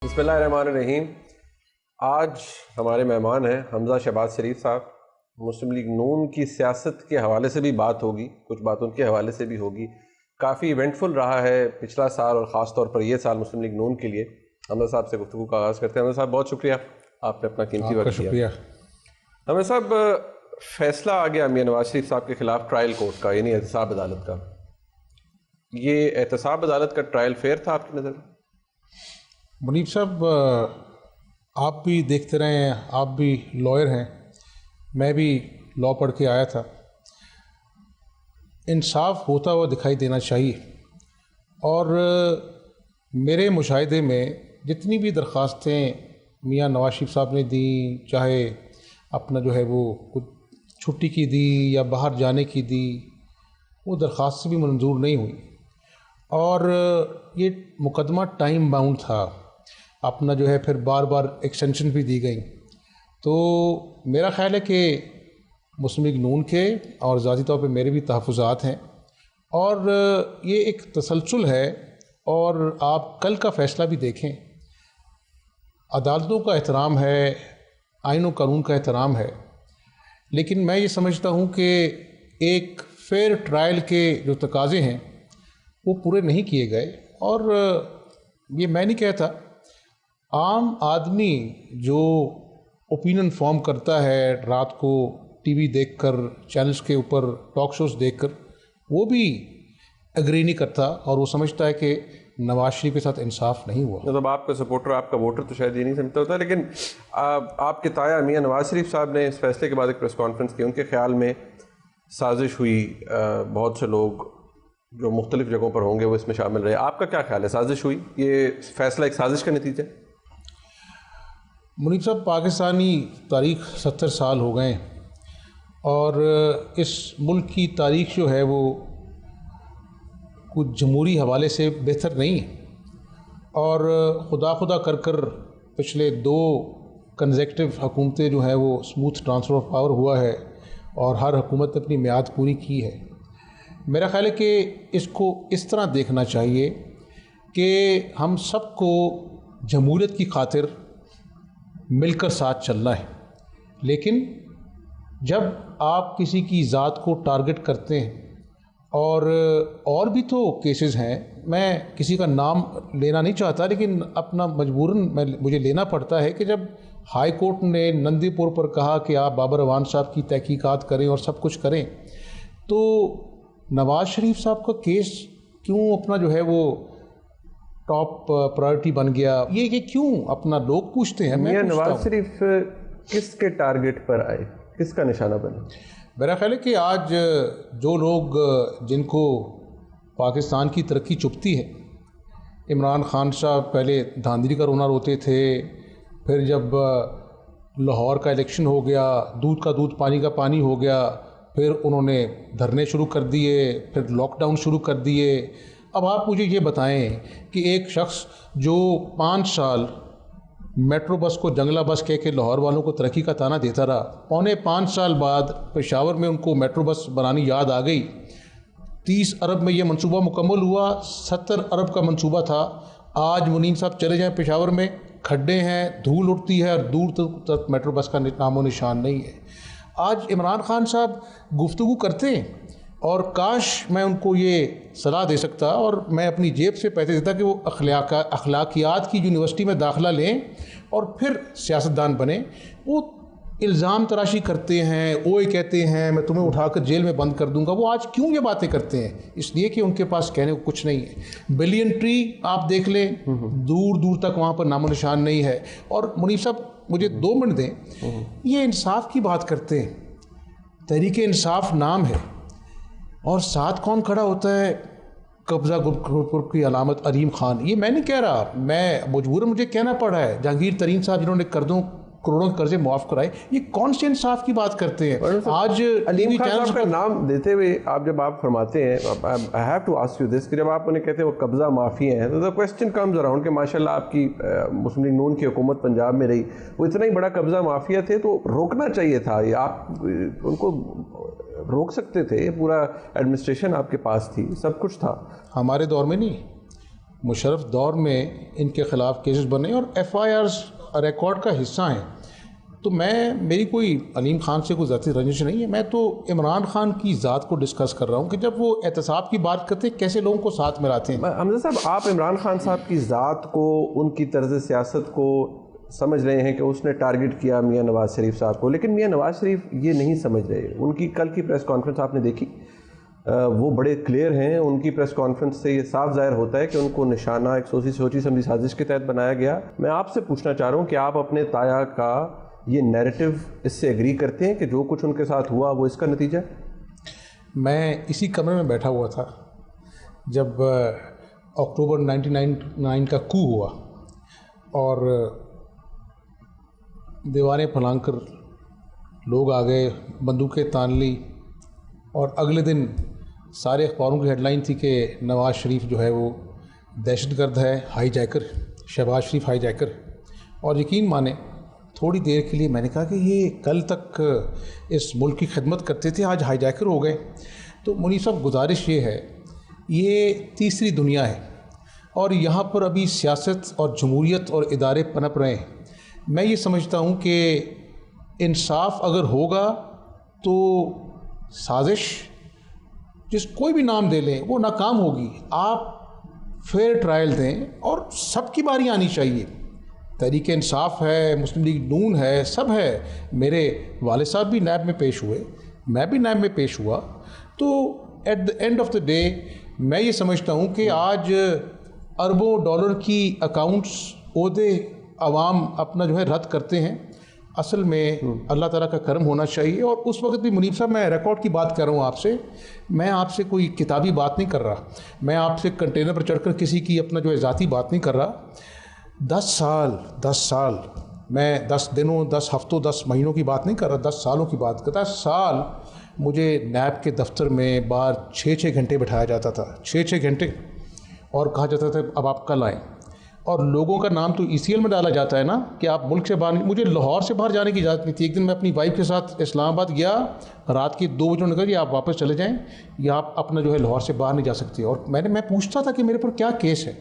بسم اللہ الرحمن الرحیم. آج ہمارے مہمان ہیں حمزہ شہباز شریف صاحب. مسلم لیگ نون کی سیاست کے حوالے سے بھی بات ہوگی, کچھ باتوں کے حوالے سے بھی ہوگی. کافی ایونٹفل رہا ہے پچھلا سال اور خاص طور پر یہ سال مسلم لیگ نون کے لیے. حمزہ صاحب سے گفتگو کا آغاز کرتے ہیں. حمزہ صاحب بہت شکریہ, آپ نے اپنا قیمتی وقت دیا. حمزہ صاحب, فیصلہ آ گیا میاں نواز شریف صاحب کے خلاف ٹرائل کورٹ کا, یعنی احتساب عدالت کا. یہ احتساب عدالت کا ٹرائل فیئر تھا آپ کی نظر میں؟ منیب صاحب, آپ بھی دیکھتے رہے ہیں, آپ بھی لائر ہیں, میں بھی لاء پڑھ کے آیا تھا. انصاف ہوتا ہوا دکھائی دینا چاہیے. اور میرے مشاہدے میں جتنی بھی درخواستیں میاں نواز شریف صاحب نے دیں, چاہے اپنا جو ہے وہ کچھ چھٹی کی دی یا باہر جانے کی دی, وہ درخواست سے بھی منظور نہیں ہوئی. اور یہ مقدمہ ٹائم باؤنڈ تھا, اپنا جو ہے پھر بار بار ایکسٹینشن بھی دی گئی. تو میرا خیال ہے کہ مسلم لیگ نون کے اور ذاتی طور پہ میرے بھی تحفظات ہیں, اور یہ ایک تسلسل ہے. اور آپ کل کا فیصلہ بھی دیکھیں, عدالتوں کا احترام ہے, آئین و قانون کا احترام ہے, لیکن میں یہ سمجھتا ہوں کہ ایک فیئر ٹرائل کے جو تقاضے ہیں وہ پورے نہیں کیے گئے. اور یہ میں نہیں کہتا, عام آدمی جو اوپینین فارم کرتا ہے رات کو ٹی وی دیکھ کر, چینلز کے اوپر ٹاک شوز دیکھ کر, وہ بھی ایگری نہیں کرتا, اور وہ سمجھتا ہے کہ نواز شریف کے ساتھ انصاف نہیں ہوا. مطلب آپ کا سپورٹر, آپ کا ووٹر تو شاید یہ نہیں سمجھتا ہوتا. لیکن آپ کے تایا میاں نواز شریف صاحب نے اس فیصلے کے بعد ایک پریس کانفرنس کی. ان کے خیال میں سازش ہوئی, بہت سے لوگ جو مختلف جگہوں پر ہوں گے وہ اس میں شامل رہے. آپ کا کیا خیال ہے, سازش ہوئی, یہ فیصلہ ایک سازش کا نتیجہ ہے؟ منیب صاحب, پاکستانی تاریخ 70 سال ہو گئے, اور اس ملک کی تاریخ جو ہے وہ کچھ جمہوری حوالے سے بہتر نہیں ہے. اور خدا کر کر پچھلے 2 کنزیکٹو حکومتیں جو ہیں وہ اسموتھ ٹرانسفر آف پاور ہوا ہے, اور ہر حکومت نے اپنی میعاد پوری کی ہے. میرا خیال ہے کہ اس کو اس طرح دیکھنا چاہیے کہ ہم سب کو جمہوریت کی خاطر مل کر ساتھ چلنا ہے. لیکن جب آپ کسی کی ذات کو ٹارگٹ کرتے ہیں, اور بھی تو کیسز ہیں, میں کسی کا نام لینا نہیں چاہتا, لیکن اپنا مجبوراً مجھے لینا پڑتا ہے کہ جب ہائی کورٹ نے نندی پور پر کہا کہ آپ بابر اعوان صاحب کی تحقیقات کریں اور سب کچھ کریں, تو نواز شریف صاحب کا کیس کیوں اپنا جو ہے وہ ٹاپ پرائرٹی بن گیا؟ یہ کیوں اپنا لوگ پوچھتے ہیں. میاں نواز شریف کس کے ٹارگٹ پر آئے, کس کا نشانہ بنے؟ میرا خیال ہے کہ آج جو لوگ جن کو پاکستان کی ترقی چبھتی ہے, عمران خان صاحب پہلے دھاندلی کا رونا روتے تھے, پھر جب لاہور کا الیکشن ہو گیا, دودھ کا دودھ پانی کا پانی ہو گیا, پھر انہوں نے دھرنے شروع کر دیے, پھر لاک ڈاؤن شروع کر دیے. اب آپ مجھے یہ بتائیں کہ ایک شخص جو 5 سال میٹرو بس کو جنگلہ بس کہہ کے لاہور والوں کو ترقی کا تانا دیتا رہا, 5.25 سال بعد پشاور میں ان کو میٹرو بس بنانی یاد آ گئی. 30 ارب میں یہ منصوبہ مکمل ہوا, 70 ارب کا منصوبہ تھا. آج منیم صاحب چلے جائیں پشاور میں, کھڈے ہیں, دھول اٹھتی ہے, اور دور تک میٹرو بس کا نام و نشان نہیں ہے. آج عمران خان صاحب گفتگو کرتے ہیں, اور کاش میں ان کو یہ صلاح دے سکتا اور میں اپنی جیب سے پیسے دیتا کہ وہ اخلاقیات کی یونیورسٹی میں داخلہ لیں اور پھر سیاستدان بنیں. وہ الزام تراشی کرتے ہیں, اوئے کہتے ہیں میں تمہیں اٹھا کر جیل میں بند کر دوں گا. وہ آج کیوں یہ باتیں کرتے ہیں؟ اس لیے کہ ان کے پاس کہنے کو کچھ نہیں ہے. بلین ٹری آپ دیکھ لیں, دور دور تک وہاں پر نام و نشان نہیں ہے. اور منیب صاحب مجھے 2 منٹ دیں, یہ انصاف کی بات کرتے ہیں, تحریک انصاف نام ہے, اور ساتھ کون کھڑا ہوتا ہے؟ قبضہ گرپور کی علامت علیم خان. یہ میں نہیں کہہ رہا, میں مجبوراً مجھے کہنا پڑا ہے. جہانگیر ترین صاحب جنہوں نے کروڑوں کے قرضے معاف کرائے, یہ کون سے انصاف کی بات کرتے ہیں؟ آج علیم خان صاحب کا نام دیتے ہوئے آپ جب آپ فرماتے ہیں, I have to ask you this, کہ جب آپ انہیں کہتے ہیں وہ قبضہ مافیا ہیں, تو the question comes around کہ ماشاءاللہ آپ کی مسلم لیگ نون کی حکومت پنجاب میں رہی, وہ اتنا ہی بڑا قبضہ مافیا تھے تو روکنا چاہیے تھا. یہ آپ ان کو روک سکتے تھے, پورا ایڈمنسٹریشن آپ کے پاس تھی, سب کچھ تھا. ہمارے دور میں نہیں, مشرف دور میں ان کے خلاف کیسز بنے اور ایف آئی آرز ریکارڈ کا حصہ ہیں. تو میری کوئی علیم خان سے کوئی ذاتی رنجش نہیں ہے. میں تو عمران خان کی ذات کو ڈسکس کر رہا ہوں کہ جب وہ احتساب کی بات کرتے ہیں کیسے لوگوں کو ساتھ میں لاتے ہیں. حمزہ صاحب، آپ عمران خان صاحب کی ذات کو، ان کی طرز سیاست کو سمجھ رہے ہیں کہ اس نے ٹارگٹ کیا میاں نواز شریف صاحب کو، لیکن میاں نواز شریف یہ نہیں سمجھ رہے. ان کی کل کی پریس کانفرنس آپ نے دیکھی، وہ بڑے کلیئر ہیں. ان کی پریس کانفرنس سے یہ صاف ظاہر ہوتا ہے کہ ان کو نشانہ ایک سوچی سمجھی سازش کے تحت بنایا گیا. میں آپ سے پوچھنا چاہ رہا ہوں کہ آپ اپنے تایا کا یہ نیریٹو اس سے ایگری کرتے ہیں کہ جو کچھ ان کے ساتھ ہوا وہ اس کا نتیجہ ہے؟ میں اسی کمرے میں بیٹھا ہوا تھا جب اکتوبر 1999 کا کو ہوا اور دیواریں پھلانگ کر لوگ آ گئے، بندوقیں تان لی، اور اگلے دن سارے اخباروں کی ہیڈ لائن تھی کہ نواز شریف جو ہے وہ دہشت گرد ہے، ہائی جیکر، شہباز شریف ہائی جیکر. اور یقین مانیں تھوڑی دیر کے لیے میں نے کہا کہ یہ کل تک اس ملک کی خدمت کرتے تھے، آج ہائی جیکر ہو گئے. تو منیب صاحب گزارش یہ ہے، یہ تیسری دنیا ہے اور یہاں پر ابھی سیاست اور جمہوریت اور ادارے پنپ رہے ہیں. میں یہ سمجھتا ہوں کہ انصاف اگر ہوگا تو سازش جس کوئی بھی نام دے لیں وہ ناکام ہوگی. آپ فیئر ٹرائل دیں اور سب کی باری آنی چاہیے. تحریک انصاف ہے، مسلم لیگ نون ہے، سب ہے. میرے والد صاحب بھی نیب میں پیش ہوئے، میں بھی نیب میں پیش ہوا. تو at the end of the day میں یہ سمجھتا ہوں کہ آج اربوں ڈالر کی اکاؤنٹس عہدے عوام اپنا جو ہے رد کرتے ہیں. اصل میں اللہ تعالیٰ کا کرم ہونا چاہیے. اور اس وقت بھی منیب صاحب میں ریکارڈ کی بات کر رہا ہوں آپ سے، میں آپ سے کوئی کتابی بات نہیں کر رہا، میں آپ سے کنٹینر پر چڑھ کر کسی کی اپنا جو ہے ذاتی بات نہیں کر رہا. 10 سال میں 10 دنوں 10 ہفتوں 10 مہینوں کی بات نہیں کر رہا، 10 سالوں کی بات کرتا. 10 سال مجھے نیب کے دفتر میں باہر 6 گھنٹے بٹھایا جاتا تھا، 6 گھنٹے، اور کہا جاتا تھا اب آپ کل آئیں. اور لوگوں کا نام تو ECL میں ڈالا جاتا ہے نا کہ آپ ملک سے باہر. مجھے لاہور سے باہر جانے کی اجازت نہیں تھی. ایک دن میں اپنی وائف کے ساتھ اسلام آباد گیا، رات کے 2 بجے نے کہا کہ آپ واپس چلے جائیں یا آپ اپنا جو ہے لاہور سے باہر نہیں جا سکتے. اور میں پوچھتا تھا کہ میرے پر کیا کیس ہے.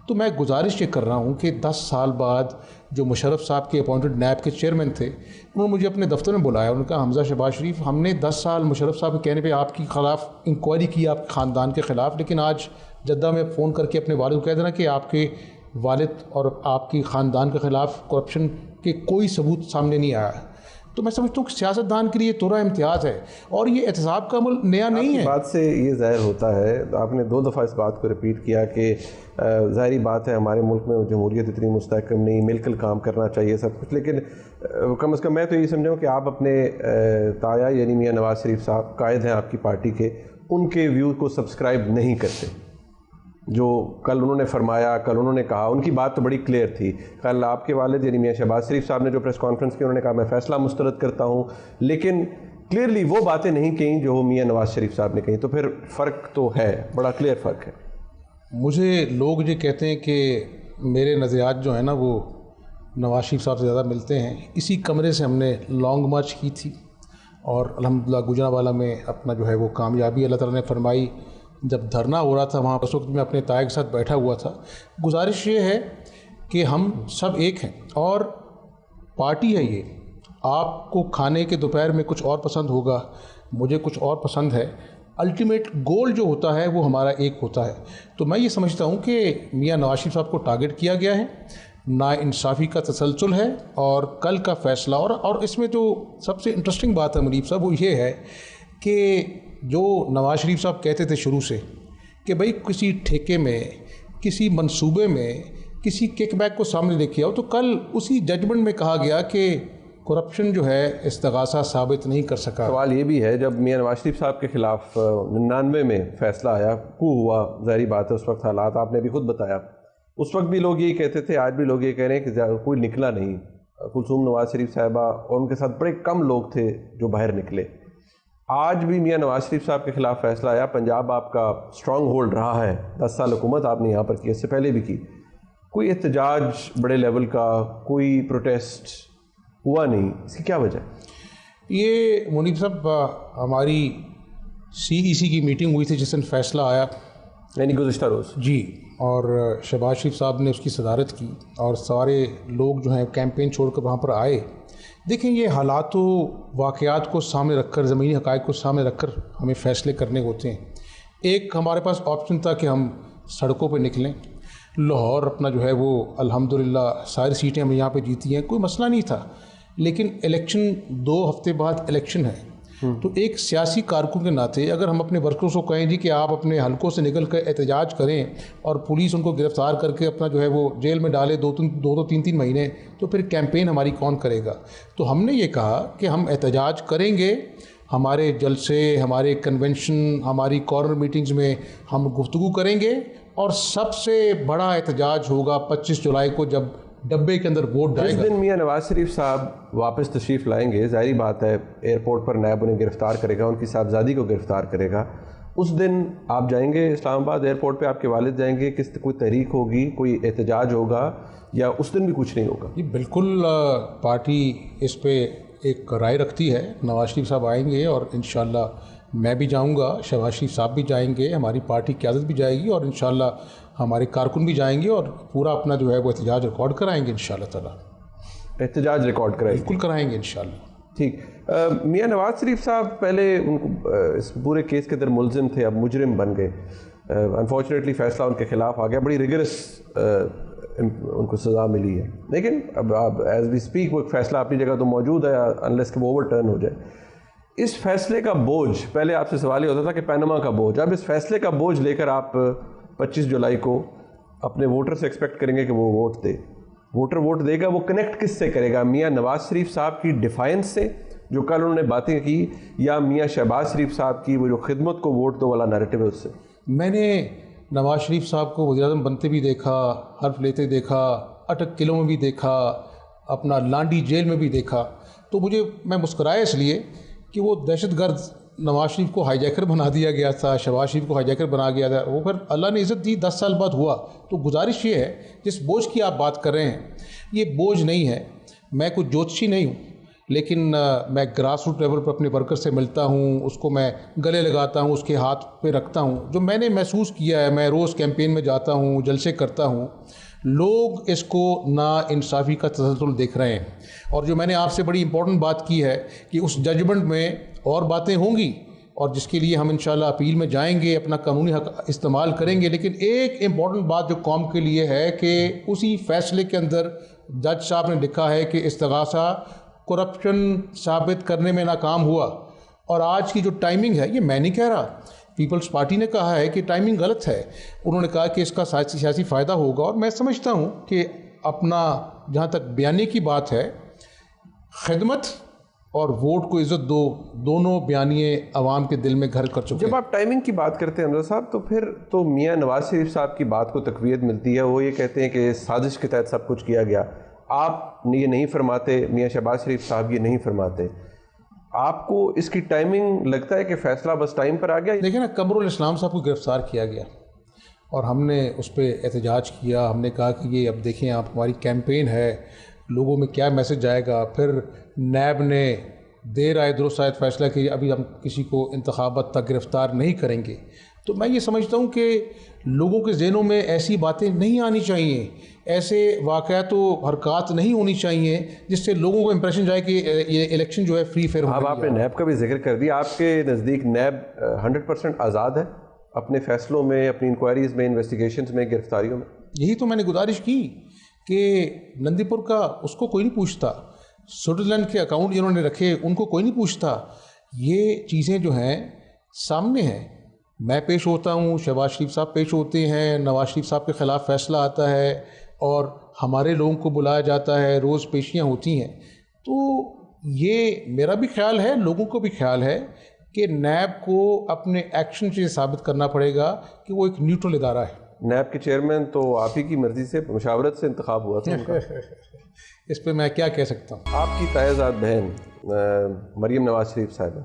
تو میں گزارش یہ کر رہا ہوں کہ 10 سال بعد جو مشرف صاحب کے اپوائنٹڈ نیب کے چیئرمین تھے، انہوں نے مجھے اپنے دفتر میں بلایا. انہوں نے کہا حمزہ شہباز شریف، ہم نے 10 سال مشرف صاحب کے کہنے پہ آپ کے خلاف انکوائری کی، آپ کے خاندان کے خلاف، لیکن آج جدہ میں فون کر کے اپنے والد کو کہہ دینا کہ آپ کے والد اور آپ کی خاندان کے خلاف کرپشن کے کوئی ثبوت سامنے نہیں آیا. تو میں سمجھتا ہوں کہ سیاست دان کے لیے تورا امتیاز ہے اور یہ احتساب کا عمل نیا نہیں ہے. بات سے یہ ظاہر ہوتا ہے، آپ نے 2 دفعہ اس بات کو ریپیٹ کیا کہ ظاہری بات ہے ہمارے ملک میں جمہوریت اتنی مستحکم نہیں، مل کر کام کرنا چاہیے سب کچھ. لیکن کم از کم میں تو یہ سمجھا ہوں کہ آپ اپنے تایا یعنی میاں نواز شریف صاحب قائد ہیں آپ کی پارٹی کے، ان کے ویو کو سبسکرائب نہیں کرتے. جو کل انہوں نے فرمایا، کل انہوں نے کہا، ان کی بات تو بڑی کلیئر تھی. کل آپ کے والد یعنی میاں شہباز شریف صاحب نے جو پریس کانفرنس کی، انہوں نے کہا میں فیصلہ مسترد کرتا ہوں، لیکن کلیئرلی وہ باتیں نہیں کہیں جو میاں نواز شریف صاحب نے کہیں. تو پھر فرق تو ہے، بڑا کلیئر فرق ہے. مجھے لوگ یہ کہتے ہیں کہ میرے نظریات جو ہیں نا وہ نواز شریف صاحب سے زیادہ ملتے ہیں. اسی کمرے سے ہم نے لانگ مارچ کی تھی اور الحمدللہ گوجرانوالہ میں اپنا جو ہے وہ کامیابی اللہ تعالیٰ نے فرمائی. جب دھرنا ہو رہا تھا وہاں اس وقت میں اپنے تایا کے ساتھ بیٹھا ہوا تھا. گزارش یہ ہے کہ ہم سب ایک ہیں اور پارٹی ہے یہ. آپ کو کھانے کے دوپہر میں کچھ اور پسند ہوگا، مجھے کچھ اور پسند ہے، الٹیمیٹ گول جو ہوتا ہے وہ ہمارا ایک ہوتا ہے. تو میں یہ سمجھتا ہوں کہ میاں نواز شریف صاحب کو ٹارگٹ کیا گیا ہے، ناانصافی کا تسلسل ہے اور کل کا فیصلہ. اور اس میں جو سب سے انٹرسٹنگ بات ہے منیب صاحب وہ یہ ہے کہ جو نواز شریف صاحب کہتے تھے شروع سے کہ بھئی کسی ٹھیکے میں، کسی منصوبے میں کسی کک بیک کو سامنے لے کے آؤ، تو کل اسی ججمنٹ میں کہا گیا کہ کرپشن جو ہے استغاثہ ثابت نہیں کر سکا. سوال یہ بھی ہے جب میاں نواز شریف صاحب کے خلاف 99 میں فیصلہ آیا، کو ہوا، ظاہری بات ہے اس وقت حالات آپ نے بھی خود بتایا، اس وقت بھی لوگ یہی کہتے تھے، آج بھی لوگ یہ کہہ رہے ہیں کہ کوئی نکلا نہیں. کلثوم نواز شریف صاحبہ اور ان کے ساتھ بڑے کم لوگ تھے جو باہر نکلے. آج بھی میاں نواز شریف صاحب کے خلاف فیصلہ آیا. پنجاب آپ کا اسٹرانگ ہولڈ رہا ہے، 10 سال حکومت آپ نے یہاں پر کی، اس سے پہلے بھی کی. کوئی احتجاج بڑے لیول کا، کوئی پروٹیسٹ ہوا نہیں، اس کی کیا وجہ؟ یہ منیب صاحب ہماری CEC کی میٹنگ ہوئی تھی جس دن فیصلہ آیا، یعنی گزشتہ روز. جی. اور شہباز شریف صاحب نے اس کی صدارت کی اور سارے لوگ جو ہیں کیمپین چھوڑ کر وہاں پر آئے. دیکھیں یہ حالات و واقعات کو سامنے رکھ کر، زمینی حقائق کو سامنے رکھ کر ہمیں فیصلے کرنے ہوتے ہیں. ایک ہمارے پاس آپشن تھا کہ ہم سڑکوں پہ نکلیں. لاہور اپنا جو ہے وہ الحمدللہ ساری سیٹیں ہم یہاں پہ جیتی ہیں، کوئی مسئلہ نہیں تھا. لیکن الیکشن 2 ہفتے بعد الیکشن ہے، تو ایک سیاسی کارکن کے ناطے اگر ہم اپنے ورکرز کو کہیں جی کہ آپ اپنے حلقوں سے نکل کر احتجاج کریں اور پولیس ان کو گرفتار کر کے اپنا جو ہے وہ جیل میں ڈالے 2-3 مہینے، تو پھر کیمپین ہماری کون کرے گا؟ تو ہم نے یہ کہا کہ ہم احتجاج کریں گے. ہمارے جلسے، ہمارے کنونشن، ہماری کارنر میٹنگز میں ہم گفتگو کریں گے، اور سب سے بڑا احتجاج ہوگا 25 جولائی کو جب ڈبے کے اندر ووٹ ڈالے گا. جس دن میاں نواز شریف صاحب واپس تشریف لائیں گے، ظاہری بات ہے ایئرپورٹ پر نیب انہیں گرفتار کرے گا، ان کی صاحبزادی کو گرفتار کرے گا. اس دن آپ جائیں گے اسلام آباد ایئرپورٹ پہ، آپ کے والد جائیں گے، کوئی تحریک ہوگی، کوئی احتجاج ہوگا، یا اس دن بھی کچھ نہیں ہوگا؟ جی بالکل، پارٹی اس پہ ایک رائے رکھتی ہے. نواز شریف صاحب آئیں گے اور انشاءاللہ میں بھی جاؤں گا، شہباز شریف صاحب بھی جائیں گے، ہماری پارٹی قیادت بھی جائے گی، اور انشاءاللہ ہمارے کارکن بھی جائیں گے، اور پورا اپنا جو ہے وہ احتجاج ریکارڈ کرائیں گے انشاءاللہ تعالیٰ. احتجاج ریکارڈ کرائیں گے؟ بالکل کرائیں گے انشاءاللہ. ٹھیک. میاں نواز شریف صاحب پہلے ان کو اس پورے کیس کے اندر ملزم تھے، اب مجرم بن گئے. انفارچونیٹلی فیصلہ ان کے خلاف آ گیا، بڑی ریگرس ان کو سزا ملی ہے. لیکن اب ایز وی اسپیک وہ فیصلہ اپنی جگہ تو موجود ہے، انلیس کہ وہ اوور ٹرن ہو جائے. اس فیصلے کا بوجھ، پہلے آپ سے سوال یہ ہوتا تھا کہ پینما کا بوجھ، اب اس فیصلے کا بوجھ لے کر آپ 25 جولائی کو اپنے ووٹر سے ایکسپیکٹ کریں گے کہ وہ ووٹ دے. ووٹر ووٹ دے گا، وہ کنیکٹ کس سے کرے گا؟ میاں نواز شریف صاحب کی ڈیفائنس سے جو کل انہوں نے باتیں کی، یا میاں شہباز شریف صاحب کی وہ جو خدمت کو ووٹ دو والا نیریٹو ہے اس سے؟ میں نے نواز شریف صاحب کو وزیر اعظم بنتے بھی دیکھا، حلف لیتے دیکھا، اٹک قلعوں میں بھی دیکھا، اپنا لانڈی جیل میں بھی دیکھا. تو میں مسکرایا اس لیے کہ وہ دہشت گرد نواز شریف کو ہائی جیکر بنا دیا گیا تھا، شہباز شریف کو ہائی جیکر بنا گیا تھا. وہ پھر اللہ نے عزت دی، 10 سال بعد ہوا. تو گزارش یہ ہے، جس بوجھ کی آپ بات کر رہے ہیں یہ بوجھ نہیں ہے. میں کوئی جوتشی نہیں ہوں، لیکن میں گراس روٹ لیول پر اپنے ورکر سے ملتا ہوں، اس کو میں گلے لگاتا ہوں، اس کے ہاتھ پہ رکھتا ہوں. جو میں نے محسوس کیا ہے، میں روز کیمپین میں جاتا ہوں، جلسے کرتا ہوں، لوگ اس کو نا انصافی کا تسلسل دیکھ رہے ہیں. اور جو میں نے آپ سے بڑی امپورٹنٹ بات کی ہے کہ اس ججمنٹ میں اور باتیں ہوں گی، اور جس کے لیے ہم انشاءاللہ اپیل میں جائیں گے، اپنا قانونی حق استعمال کریں گے. لیکن ایک امپورٹنٹ بات جو قوم کے لیے ہے کہ اسی فیصلے کے اندر جج صاحب نے لکھا ہے کہ استغاثہ کرپشن ثابت کرنے میں ناکام ہوا. اور آج کی جو ٹائمنگ ہے، یہ میں نہیں کہہ رہا، پیپلز پارٹی نے کہا ہے کہ ٹائمنگ غلط ہے. انہوں نے کہا کہ اس کا سیاسی فائدہ ہوگا. اور میں سمجھتا ہوں کہ اپنا جہاں تک بیانیے کی بات ہے، خدمت اور ووٹ کو عزت دو، دونوں بیانیے عوام کے دل میں گھر کر چکے. جب آپ ٹائمنگ کی بات کرتے ہیں حمزہ صاحب، تو پھر تو میاں نواز شریف صاحب کی بات کو تقویت ملتی ہے. وہ یہ کہتے ہیں کہ سازش کے تحت سب کچھ کیا گیا. آپ یہ نہیں فرماتے، میاں شہباز شریف صاحب یہ نہیں فرماتے. آپ کو اس کی ٹائمنگ لگتا ہے کہ فیصلہ بس ٹائم پر آ گیا؟ دیکھیں نا، قمر الاسلام صاحب کو گرفتار کیا گیا اور ہم نے اس پہ احتجاج کیا. ہم نے کہا کہ یہ اب دیکھیں آپ، ہماری کیمپین ہے، لوگوں میں کیا میسج جائے گا. پھر نیب نے دیر آئے درست آئے فیصلہ کہ ابھی ہم کسی کو انتخابات تک گرفتار نہیں کریں گے. تو میں یہ سمجھتا ہوں کہ لوگوں کے ذہنوں میں ایسی باتیں نہیں آنی چاہیے، ایسے واقعات و حرکات نہیں ہونی چاہیے جس سے لوگوں کو امپریشن جائے کہ یہ الیکشن جو ہے فری فیئر ہو. اب آپ نے نیب کا بھی ذکر کر دیا. آپ کے نزدیک نیب 100% آزاد ہے اپنے فیصلوں میں، اپنی انکوائریز میں، انویسٹیگیشنز میں، گرفتاریوں میں؟ یہی تو میں نے گزارش کی کہ نندی پور کا اس کو کوئی نہیں پوچھتا، سوئٹزرلینڈ کے اکاؤنٹ جنہوں نے رکھے ان کو کوئی نہیں پوچھتا. یہ چیزیں جو ہیں سامنے ہیں. میں پیش ہوتا ہوں، شہباز شریف صاحب پیش ہوتے ہیں، نواز شریف صاحب کے خلاف فیصلہ آتا ہے اور ہمارے لوگوں کو بلایا جاتا ہے، روز پیشیاں ہوتی ہیں. تو یہ میرا بھی خیال ہے، لوگوں کو بھی خیال ہے کہ نیب کو اپنے ایکشن سے ثابت کرنا پڑے گا کہ وہ ایک نیوٹرل ادارہ ہے. نیب کے چیئرمین تو آپ ہی کی مرضی سے، مشاورت سے انتخاب ہوا تھا ان کا. اس پہ میں کیا کہہ سکتا ہوں. آپ کی تائزاد بہن مریم نواز شریف صاحبہ،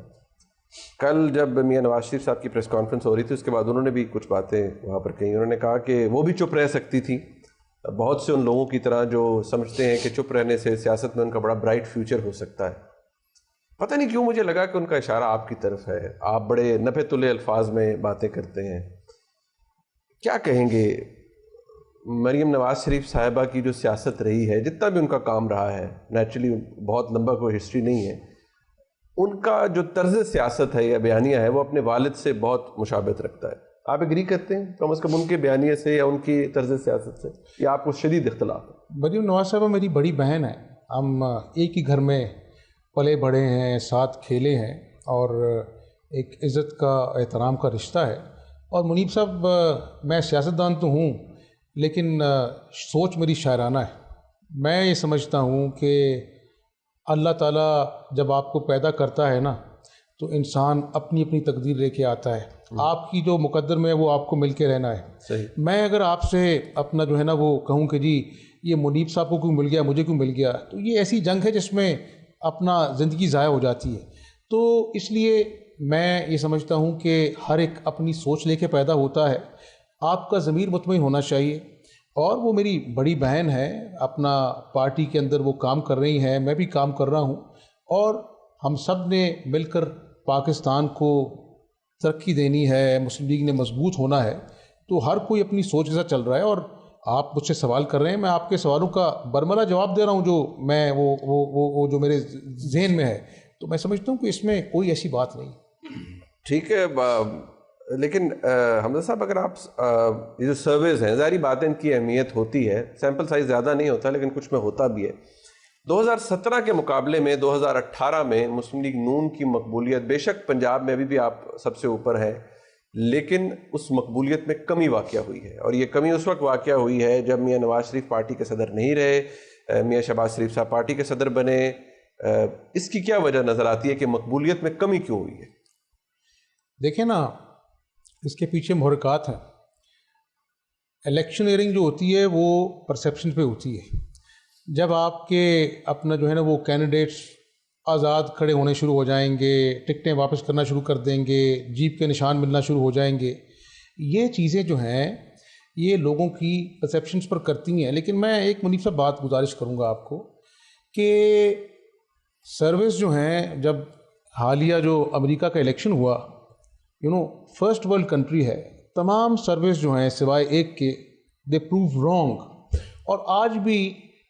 کل جب میاں نواز شریف صاحب کی پریس کانفرنس ہو رہی تھی، اس کے بعد انہوں نے بھی کچھ باتیں وہاں پر کہیں. انہوں نے کہا کہ وہ بھی چپ رہ سکتی تھی، بہت سے ان لوگوں کی طرح جو سمجھتے ہیں کہ چپ رہنے سے سیاست میں ان کا بڑا برائٹ فیوچر ہو سکتا ہے. پتہ نہیں کیوں مجھے لگا کہ ان کا اشارہ آپ کی طرف ہے. آپ بڑے نپے تلے الفاظ میں باتیں کرتے ہیں. کیا کہیں گے مریم نواز شریف صاحبہ کی جو سیاست رہی ہے، جتنا بھی ان کا کام رہا ہے، نیچرلی بہت لمبا کوئی ہسٹری نہیں ہے، ان کا جو طرز سیاست ہے یا بیانیہ ہے وہ اپنے والد سے بہت مشابہت رکھتا ہے. آپ ایگری کرتے ہیں کم از کم ان کے بیانیے سے یا ان کی طرز سیاست سے، یا آپ کو شدید اختلاف ہے؟ مریم نواز صاحبہ میری بڑی بہن ہے، ہم ایک ہی گھر میں پلے بڑھے ہیں، ساتھ کھیلے ہیں، اور ایک عزت کا احترام کا رشتہ ہے. اور منیب صاحب، میں سیاستدان تو ہوں لیکن سوچ میری شاعرانہ ہے. میں یہ سمجھتا ہوں کہ اللہ تعالیٰ جب آپ کو پیدا کرتا ہے نا تو انسان اپنی اپنی تقدیر لے کے آتا ہے. آپ کی جو مقدر میں وہ آپ کو مل کے رہنا ہے. صحیح. میں اگر آپ سے اپنا جو ہے نا وہ کہوں کہ جی یہ منیب صاحب کو کیوں مل گیا، مجھے کیوں مل گیا، تو یہ ایسی جنگ ہے جس میں اپنا زندگی ضائع ہو جاتی ہے. تو اس لیے میں یہ سمجھتا ہوں کہ ہر ایک اپنی سوچ لے کے پیدا ہوتا ہے. آپ کا ضمیر مطمئن ہونا چاہیے. اور وہ میری بڑی بہن ہے، اپنا پارٹی کے اندر وہ کام کر رہی ہیں، میں بھی کام کر رہا ہوں، اور ہم سب نے مل کر پاکستان کو ترقی دینی ہے، مسلم لیگ نے مضبوط ہونا ہے. تو ہر کوئی اپنی سوچ کے ساتھ چل رہا ہے. اور آپ مجھ سے سوال کر رہے ہیں، میں آپ کے سوالوں کا برملا جواب دے رہا ہوں جو میں وہ جو میرے ذہن میں ہے. تو میں سمجھتا ہوں کہ اس میں کوئی ایسی بات نہیں. ٹھیک ہے، لیکن حمزہ صاحب، اگر آپ یہ جو سرویز ہیں، ظاہری بات ہے ان کی اہمیت ہوتی ہے، سیمپل سائز زیادہ نہیں ہوتا لیکن کچھ میں ہوتا بھی ہے. 2017 کے مقابلے میں 2018 میں مسلم لیگ نون کی مقبولیت، بے شک پنجاب میں ابھی بھی آپ سب سے اوپر ہے، لیکن اس مقبولیت میں کمی واقع ہوئی ہے. اور یہ کمی اس وقت واقع ہوئی ہے جب میاں نواز شریف پارٹی کے صدر نہیں رہے، میاں شہباز شریف صاحب پارٹی کے صدر بنے. اس کی کیا وجہ نظر آتی ہے کہ مقبولیت میں کمی کیوں ہوئی ہے؟ دیکھیں نا، اس کے پیچھے محرکات ہیں. الیکشنئرنگ جو ہوتی ہے وہ پرسیپشن پہ ہوتی ہے. جب آپ کے اپنا جو ہے نا وہ کینڈیڈیٹس آزاد کھڑے ہونے شروع ہو جائیں گے، ٹکٹیں واپس کرنا شروع کر دیں گے، جیپ کے نشان ملنا شروع ہو جائیں گے، یہ چیزیں جو ہیں یہ لوگوں کی پرسیپشنز پر کرتی ہیں. لیکن میں ایک منیب صاحب بات گزارش کروں گا آپ کو کہ سروس جو ہیں، جب حالیہ جو امریکہ کا الیکشن ہوا، فرسٹ ورلڈ کنٹری ہے، تمام سروس جو ہیں سوائے ایک کے دے پروو رانگ. اور آج بھی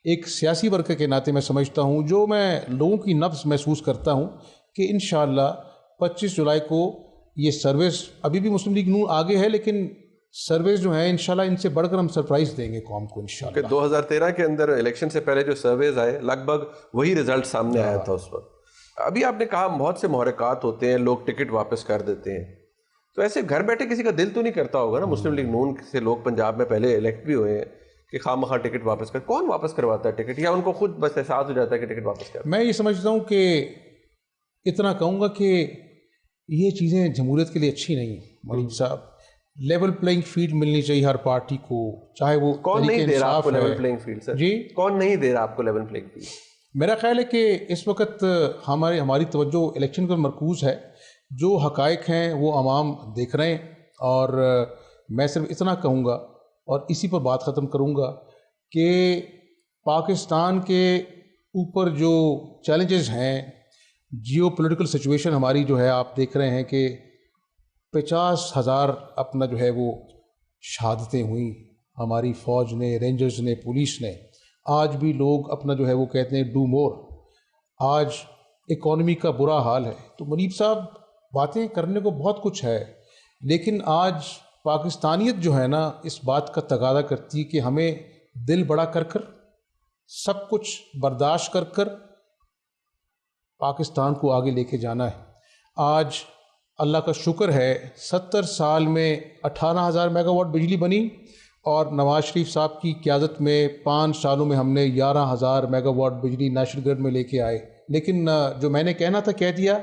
ایک سیاسی ورکر کے ناطے میں سمجھتا ہوں، جو میں لوگوں کی نبض محسوس کرتا ہوں کہ انشاءاللہ 25 جولائی کو یہ سروس، ابھی بھی مسلم لیگ نون آگے ہے لیکن سروس جو ہیں انشاءاللہ ان سے بڑھ کر ہم سرپرائز دیں گے قوم کو انشاءاللہ. کہ 2013 کے اندر الیکشن سے پہلے جو سرویز آئے لگ بھگ وہی رزلٹ سامنے آیا تھا اس وقت. ابھی آپ نے کہا بہت سے محرکات ہوتے ہیں، لوگ ٹکٹ واپس کر دیتے ہیں، تو ایسے گھر بیٹھے کسی کا دل تو نہیں کرتا ہوگا نا؟ مسلم لیگ نون سے لوگ پنجاب میں پہلے الیکٹ بھی ہوئے ہیں کہ خواہ مخواہ ٹکٹ واپس کر، کون واپس کرواتا ہے ٹکٹ، یا ان کو خود بس احساس ہو جاتا ہے کہ ٹکٹ واپس کر؟ میں یہ سمجھتا ہوں کہ اتنا کہوں گا کہ یہ چیزیں جمہوریت کے لیے اچھی نہیں. مریم صاحب، لیول پلینگ فیلڈ ملنی چاہیے ہر پارٹی کو، چاہے وہ کون نہیں دے رہا آپ کو انصاف ہے. Level playing field? سر جی، کون نہیں دے رہا آپ کو لیول پلینگ فیلڈ؟ میرا خیال ہے کہ اس وقت ہماری توجہ الیکشن پر مرکوز ہے. جو حقائق ہیں وہ عوام دیکھ رہے ہیں. اور میں صرف اتنا کہوں گا اور اسی پر بات ختم کروں گا کہ پاکستان کے اوپر جو چیلنجز ہیں، جیو پولیٹیکل سچویشن ہماری جو ہے، آپ دیکھ رہے ہیں کہ 50,000 اپنا جو ہے وہ شہادتیں ہوئیں ہماری فوج نے، رینجرز نے، پولیس نے. آج بھی لوگ اپنا جو ہے وہ کہتے ہیں ڈو مور. آج اکانومی کا برا حال ہے. تو منیب صاحب، باتیں کرنے کو بہت کچھ ہے، لیکن آج پاکستانیت جو ہے نا اس بات کا تقاضا کرتی ہے کہ ہمیں دل بڑا کر کر، سب کچھ برداشت کر کر پاکستان کو آگے لے کے جانا ہے. آج اللہ کا شکر ہے 70 سال میں 18,000 میگا واٹ بجلی بنی، اور نواز شریف صاحب کی قیادت میں 5 سالوں میں ہم نے 11,000 میگا واٹ بجلی نیشنل گرڈ میں لے کے آئے. لیکن جو میں نے کہنا تھا کہہ دیا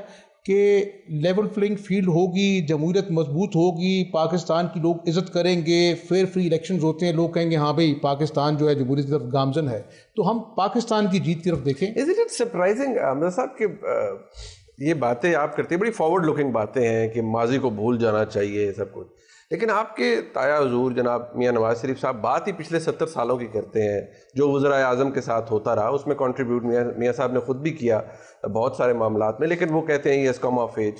کہ لیول پلینگ فیلڈ ہوگی، جمہوریت مضبوط ہوگی، پاکستان کی لوگ عزت کریں گے، فیئر فری الیکشنز ہوتے ہیں، لوگ کہیں گے ہاں بھئی پاکستان جو ہے جمہوریت کی طرف گامزن ہے. تو ہم پاکستان کی جیت کی طرف دیکھیں. از اٹ سرپرائزنگ حمزہ صاحب کہ یہ باتیں آپ کرتے ہیں، بڑی فارورڈ لوکنگ باتیں ہیں کہ ماضی کو بھول جانا چاہیے سب کچھ، لیکن آپ کے تایا حضور جناب میاں نواز شریف صاحب بات ہی پچھلے 70 سالوں کی کرتے ہیں، جو وزرائے اعظم کے ساتھ ہوتا رہا اس میں کنٹریبیوٹ میاں صاحب نے خود بھی کیا بہت سارے معاملات میں، لیکن وہ کہتے ہیں یہ ہیز کم آف ایج.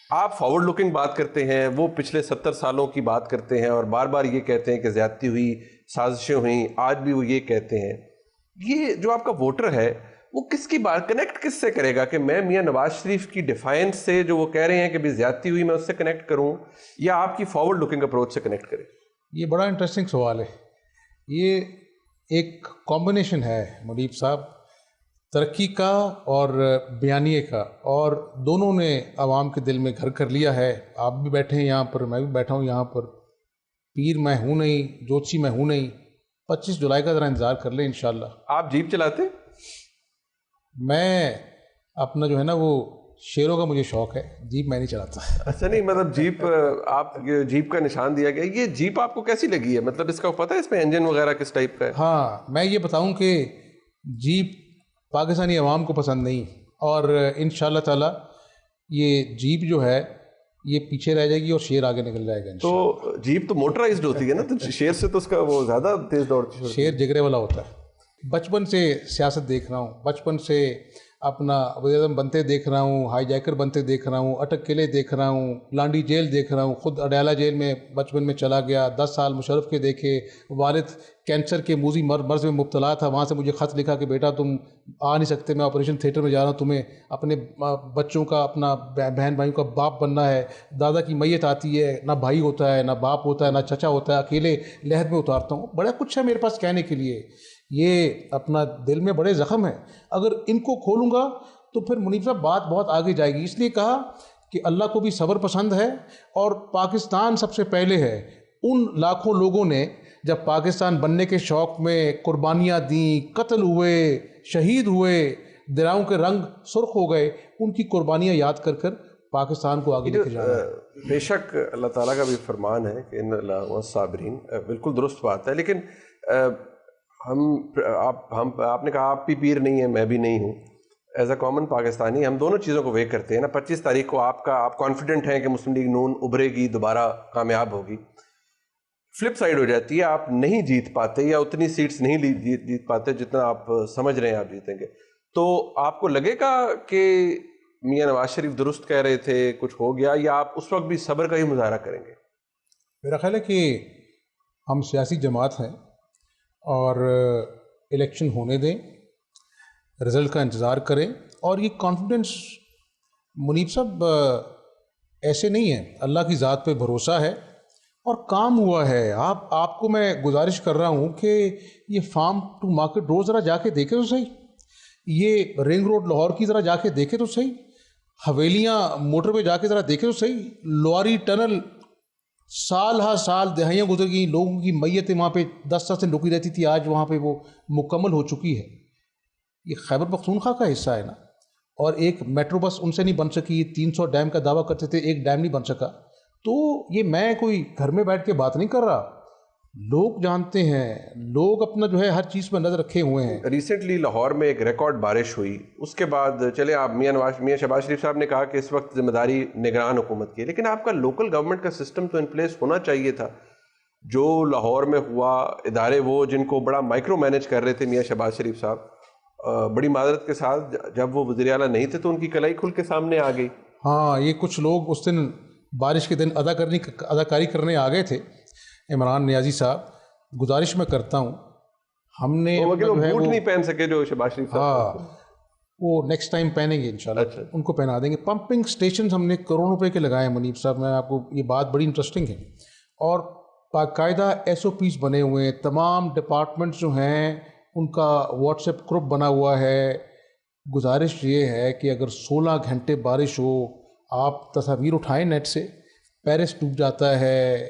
آپ فارورڈ لکنگ بات کرتے ہیں, وہ پچھلے 70 سالوں کی بات کرتے ہیں اور بار بار یہ کہتے ہیں کہ زیادتی ہوئی, سازشیں ہوئیں, آج بھی وہ یہ کہتے ہیں. یہ جو آپ کا ووٹر ہے وہ کس کی بات کنیکٹ کس سے کرے گا کہ میں میاں نواز شریف کی ڈیفائنس سے جو وہ کہہ رہے ہیں کہ بھی زیادتی ہوئی میں اس سے کنیکٹ کروں, یا آپ کی فارورڈ لکنگ اپروچ سے کنیکٹ کرے؟ یہ بڑا انٹرسٹنگ سوال ہے. یہ ایک کمبینیشن ہے منیب صاحب, ترقی کا اور بیانیے کا, اور دونوں نے عوام کے دل میں گھر کر لیا ہے. آپ بھی بیٹھے ہیں یہاں پر, میں بھی بیٹھا ہوں یہاں پر. پیر میں ہوں نہیں, جوتشی میں ہوں نہیں. 25 جولائی کا ذرا انتظار کر لیں انشاءاللہ. آپ جیپ چلاتے؟ میں اپنا جو ہے نا وہ شیروں کا مجھے شوق ہے, جیپ میں نہیں چلاتا. اچھا نہیں, مطلب جیپ آپ جیپ کا نشان دیا گیا, یہ جیپ آپ کو کیسی لگی ہے؟ مطلب اس کا پتہ ہے اس میں انجن وغیرہ کس ٹائپ کا ہے؟ ہاں, میں یہ بتاؤں کہ جیپ پاکستانی عوام کو پسند نہیں, اور انشاءاللہ تعالی یہ جیپ جو ہے یہ پیچھے رہ جائے گی اور شیر آگے نکل جائے گا. تو جیپ تو موٹرائزڈ ہوتی ہے نا, تو شیر سے تو اس کا وہ زیادہ تیز دوڑتی ہے. شیر جگرے والا ہوتا ہے. بچپن سے سیاست دیکھ رہا ہوں, بچپن سے اپنا وزیر اعظم بنتے دیکھ رہا ہوں, ہائی جیکر بنتے دیکھ رہا ہوں, اٹک قلعے دیکھ رہا ہوں, لانڈی جیل دیکھ رہا ہوں. خود اڈیالہ جیل میں بچپن میں چلا گیا, 10 سال مشرف کے دیکھے. والد کینسر کے موذی مرض میں مبتلا تھا, وہاں سے مجھے خط لکھا کہ بیٹا تم آ نہیں سکتے, میں آپریشن تھیٹر میں جا رہا ہوں, تمہیں اپنے بچوں کا, اپنا بہن بھائیوں کا باپ بننا ہے. دادا کی میت آتی ہے, نہ بھائی ہوتا ہے, نہ باپ ہوتا ہے, نہ چچا ہوتا ہے, اکیلے لحد میں اتارتا ہوں. بڑا کچھ ہے میرے پاس کہنے کے لیے. یہ اپنا دل میں بڑے زخم ہیں, اگر ان کو کھولوں گا تو پھر منیب صاحب بات بہت آگے جائے گی. اس لیے کہا کہ اللہ کو بھی صبر پسند ہے, اور پاکستان سب سے پہلے ہے. ان لاکھوں لوگوں نے جب پاکستان بننے کے شوق میں قربانیاں دیں, قتل ہوئے, شہید ہوئے, دریاؤں کے رنگ سرخ ہو گئے, ان کی قربانیاں یاد کر کر پاکستان کو آگے لے کے جانا ہے. بے شک اللہ تعالیٰ کا بھی فرمان ہے کہ ان اللہ والصابرین, بالکل درست بات ہے. لیکن آپ نے کہا آپ بھی پیر نہیں ہیں, میں بھی نہیں ہوں. ایز اے کامن پاکستانی ہم دونوں چیزوں کو ویگ کرتے ہیں نا. 25 تاریخ کو آپ کانفیڈنٹ ہیں کہ مسلم لیگ نون ابھرے گی, دوبارہ کامیاب ہوگی. فلپ سائڈ ہو جاتی ہے, آپ نہیں جیت پاتے یا اتنی سیٹس نہیں جیت پاتے جتنا آپ سمجھ رہے ہیں آپ جیتیں گے. تو آپ کو لگے گا کہ میاں نواز شریف درست کہہ رہے تھے, کچھ ہو گیا, یا آپ اس وقت بھی صبر کا ہی مظاہرہ کریں گے؟ میرا خیال ہے کہ ہم سیاسی جماعت ہیں اور الیکشن ہونے دیں, رزلٹ کا انتظار کریں. اور یہ کانفیڈنس منیب صاحب ایسے نہیں ہے, اللہ کی ذات پہ بھروسہ ہے اور کام ہوا ہے. آپ کو میں گزارش کر رہا ہوں کہ یہ فارم ٹو مارکیٹ روڈ ذرا جا کے دیکھے تو صحیح, یہ رنگ روڈ لاہور کی ذرا جا کے دیکھے تو صحیح, حویلیاں موٹر پہ جا کے ذرا دیکھے تو صحیح. لواری ٹنل سال ہا سال دہائیاں گزر گئی, لوگوں کی میتیں وہاں پہ 10 دن رکی رہتی تھی, آج وہاں پہ وہ مکمل ہو چکی ہے. یہ خیبر پختونخوا کا حصہ ہے نا, اور ایک میٹرو بس ان سے نہیں بن سکی. 300 ڈیم کا دعویٰ کرتے تھے, ایک ڈیم نہیں بن سکا. تو یہ میں کوئی گھر میں بیٹھ کے بات نہیں کر رہا, لوگ جانتے ہیں, لوگ اپنا جو ہے ہر چیز پہ نظر رکھے ہوئے ہیں. ریسنٹلی لاہور میں ایک ریکارڈ بارش ہوئی, اس کے بعد چلے آپ میاں شہباز شریف صاحب نے کہا کہ اس وقت ذمہ داری نگران حکومت کی ہے, لیکن آپ کا لوکل گورنمنٹ کا سسٹم تو ان پلیس ہونا چاہیے تھا. جو لاہور میں ہوا, ادارے وہ جن کو بڑا مائکرو مینج کر رہے تھے میاں شہباز شریف صاحب, بڑی معذرت کے ساتھ جب وہ وزیر اعلیٰ نہیں تھے تو ان کی کلائی کھل کے سامنے آ گئی. ہاں, یہ کچھ لوگ اس دن بارش کے دن اداکاری کرنے آ گئے تھے. عمران نیازی صاحب, گزارش میں کرتا ہوں, ہم نے بوٹ نہیں پہن سکے جو شہباز شریف صاحب, ہاں وہ نیکسٹ ٹائم پہنیں گے انشاءاللہ, ان کو پہنا دیں گے. پمپنگ سٹیشنز ہم نے کروڑوں روپے کے لگائے ہیں منیب صاحب. میں آپ کو یہ بات بڑی انٹرسٹنگ ہے, اور باقاعدہ SOPs بنے ہوئے ہیں. تمام ڈپارٹمنٹس جو ہیں ان کا واٹس ایپ گروپ بنا ہوا ہے. گزارش یہ ہے کہ اگر 16 گھنٹے بارش ہو, آپ تصاویر اٹھائیں نیٹ سے, پیرس ڈوب جاتا ہے,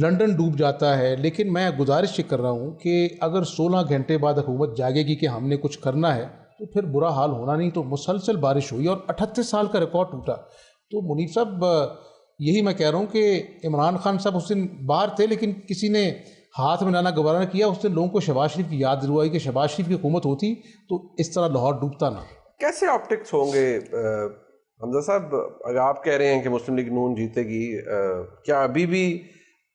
لنڈن ڈوب جاتا ہے. لیکن میں گزارش یہ کر رہا ہوں کہ اگر 16 گھنٹے بعد حکومت جاگے گی کہ ہم نے کچھ کرنا ہے, تو پھر برا حال ہونا نہیں. تو مسلسل بارش ہوئی اور 38 سال کا ریکارڈ ٹوٹا. تو منیب صاحب یہی میں کہہ رہا ہوں کہ عمران خان صاحب اس دن باہر تھے, لیکن کسی نے ہاتھ میں لانا گوارا کیا. اس دن لوگوں کو شہباز شریف کی یاد ضرور آئی کہ شہباز شریف کی حکومت ہوتی تو اس طرح لاہور ڈوبتا نہ. کیسے آپٹکس ہوں گے حمزہ صاحب؟ اگر آپ کہہ رہے ہیں کہ مسلم لیگ نون جیتے گی, کیا ابھی بھی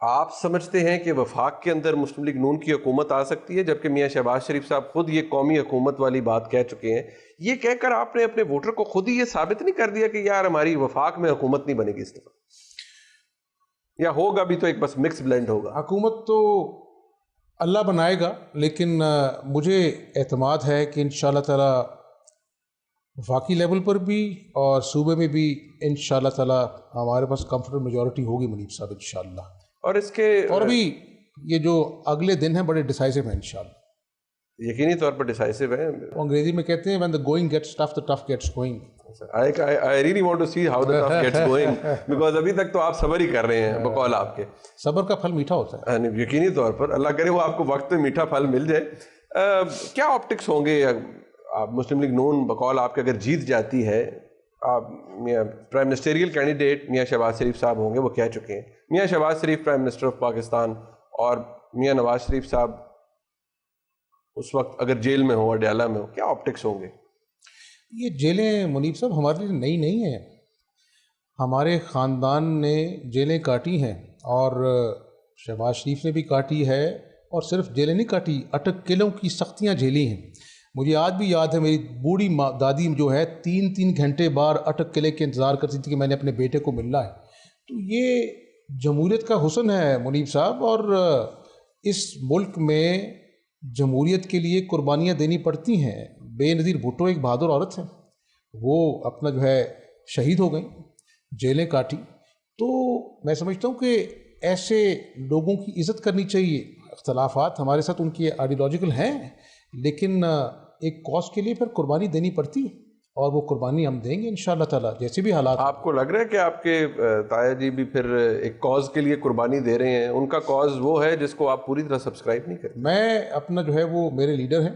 آپ سمجھتے ہیں کہ وفاق کے اندر مسلم لیگ نون کی حکومت آ سکتی ہے، جبکہ میاں شہباز شریف صاحب خود یہ قومی حکومت والی بات کہہ چکے ہیں؟ یہ کہہ کر آپ نے اپنے ووٹر کو خود ہی یہ ثابت نہیں کر دیا کہ یار ہماری وفاق میں حکومت نہیں بنے گی اس دفعہ، یا ہوگا بھی تو ایک بس مکس بلینڈ ہوگا؟ حکومت تو اللہ بنائے گا، لیکن مجھے اعتماد ہے کہ انشاءاللہ تعالی وفاقی لیول پر بھی اور صوبے میں بھی انشاءاللہ تعالی ہمارے پاس کمفرٹیبل میجورٹی ہوگی منیب صاحب انشاءاللہ. اور اس کے اور ابھی یہ جو اگلے دن ہیں بڑے ڈیسائسو ہیں انشاءاللہ. یقینی طور پر ڈیسائسو ہیں. انگریزی میں کہتے ہیں when the going gets tough the tough gets going. I really want to see how the tough gets going because ابھی تک تو آپ صبر ہی کر رہے ہیں بقول آپ کے. صبر کا پھل میٹھا ہوتا ہے. یقینی طور پر اللہ کرے وہ آپ کو وقت پہ میٹھا پھل مل جائے. کیا آپٹکس ہوں گے آپ مسلم لیگ نون بقول آپ کے اگر جیت جاتی ہے، آپ پرائم منسٹریل کینڈیڈیٹ میاں شہباز شریف صاحب ہوں گے، وہ کہہ چکے ہیں. میاں شہباز شریف پرائم منسٹر آف پاکستان اور میاں نواز شریف صاحب اس وقت اگر جیل میں ہو، اڈیالہ میں ہو، کیا آپٹکس ہوں گے؟ یہ جیلیں منیب صاحب ہمارے لیے نئی نہیں ہیں. ہمارے خاندان نے جیلیں کاٹی ہیں اور شہباز شریف نے بھی کاٹی ہے، اور صرف جیلیں نہیں کاٹی، اٹک قلعوں کی سختیاں جھیلی ہیں. مجھے آج بھی یاد ہے میری بوڑھی دادی جو ہے 3 گھنٹے بار اٹک قلعے کے انتظار کرتی تھی کہ میں نے اپنے بیٹے کو ملنا ہے. تو یہ جمہوریت کا حسن ہے منیب صاحب، اور اس ملک میں جمہوریت کے لیے قربانیاں دینی پڑتی ہیں. بے نظیر بھٹو ایک بہادر عورت ہے، وہ اپنا جو ہے شہید ہو گئیں، جیلیں کاٹی. تو میں سمجھتا ہوں کہ ایسے لوگوں کی عزت کرنی چاہیے. اختلافات ہمارے ساتھ ان کی آئیڈیالوجیکل ہیں، لیکن ایک کاز کے لیے پھر قربانی دینی پڑتی ہے، اور وہ قربانی ہم دیں گے انشاءاللہ تعالیٰ جیسے بھی حالات. آپ کو لگ رہا ہے کہ آپ کے تایا جی بھی پھر ایک کاز کے لیے قربانی دے رہے ہیں؟ ان کا کاز وہ ہے جس کو آپ پوری طرح سبسکرائب نہیں کرتے. میں اپنا جو ہے وہ میرے لیڈر ہیں،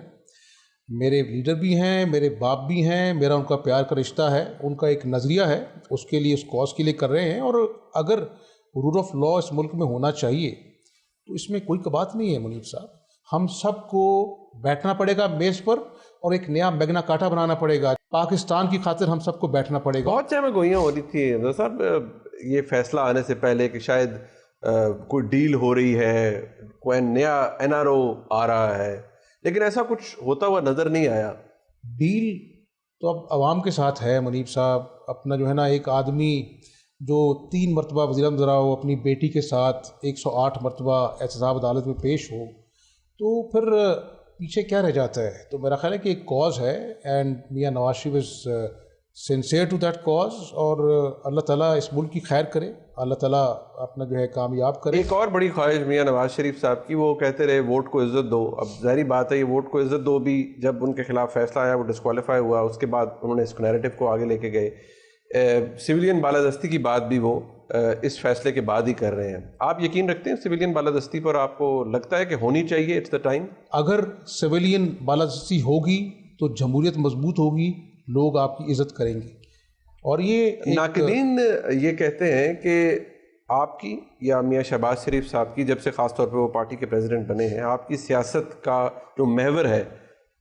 میرے لیڈر بھی ہیں، میرے باپ بھی ہیں، میرا ان کا پیار کا رشتہ ہے. ان کا ایک نظریہ ہے، اس کے لیے اس کاز کے لیے کر رہے ہیں. اور اگر رول آف لا اس ملک میں ہونا چاہیے تو اس میں کوئی بات نہیں ہے منیب صاحب. ہم سب کو بیٹھنا پڑے گا میز پر اور ایک نیا میگنا کارٹا بنانا پڑے گا. پاکستان کی خاطر ہم سب کو بیٹھنا پڑے گا. بہت چاہے میں گوئیاں ہو رہی تھی حمزہ صاحب یہ فیصلہ آنے سے پہلے کہ شاید کوئی ڈیل ہو رہی ہے، کوئی نیا NRO آ رہا ہے، لیکن ایسا کچھ ہوتا ہوا نظر نہیں آیا. ڈیل تو اب عوام کے ساتھ ہے منیب صاحب. اپنا جو ہے نا ایک آدمی جو 3 مرتبہ وزیر اعظم رہا ہو، اپنی بیٹی کے ساتھ 108 مرتبہ احتساب عدالت میں پیش ہو، تو پھر پیچھے کیا رہ جاتا ہے؟ تو میرا خیال ہے کہ ایک کاز ہے، and Mian Nawaz Sharif is sincere to that cause. اور اللہ تعالیٰ اس ملک کی خیر کرے، اللہ تعالیٰ اپنا جو ہے کامیاب کرے. ایک اور بڑی خواہش میاں نواز شریف صاحب کی، وہ کہتے رہے ووٹ کو عزت دو. اب ظاہری بات ہے یہ ووٹ کو عزت دو بھی جب ان کے خلاف فیصلہ آیا، وہ ڈسکوالیفائی ہوا، اس کے بعد انہوں نے اس نیریٹو کو آگے لے کے گئے. سویلین بالادستی کی بات بھی وہ اس فیصلے کے بعد ہی کر رہے ہیں. آپ یقین رکھتے ہیں سویلین بالادستی پر؟ آپ کو لگتا ہے کہ ہونی چاہیے، اٹس دا ٹائم؟ اگر سویلین بالادستی ہوگی تو جمہوریت مضبوط ہوگی، لوگ آپ کی عزت کریں گے. اور یہ ناقدین یہ کہتے ہیں کہ آپ کی یا میاں شہباز شریف صاحب کی، جب سے خاص طور پہ وہ پارٹی کے پریزیڈنٹ بنے ہیں، آپ کی سیاست کا جو محور ہے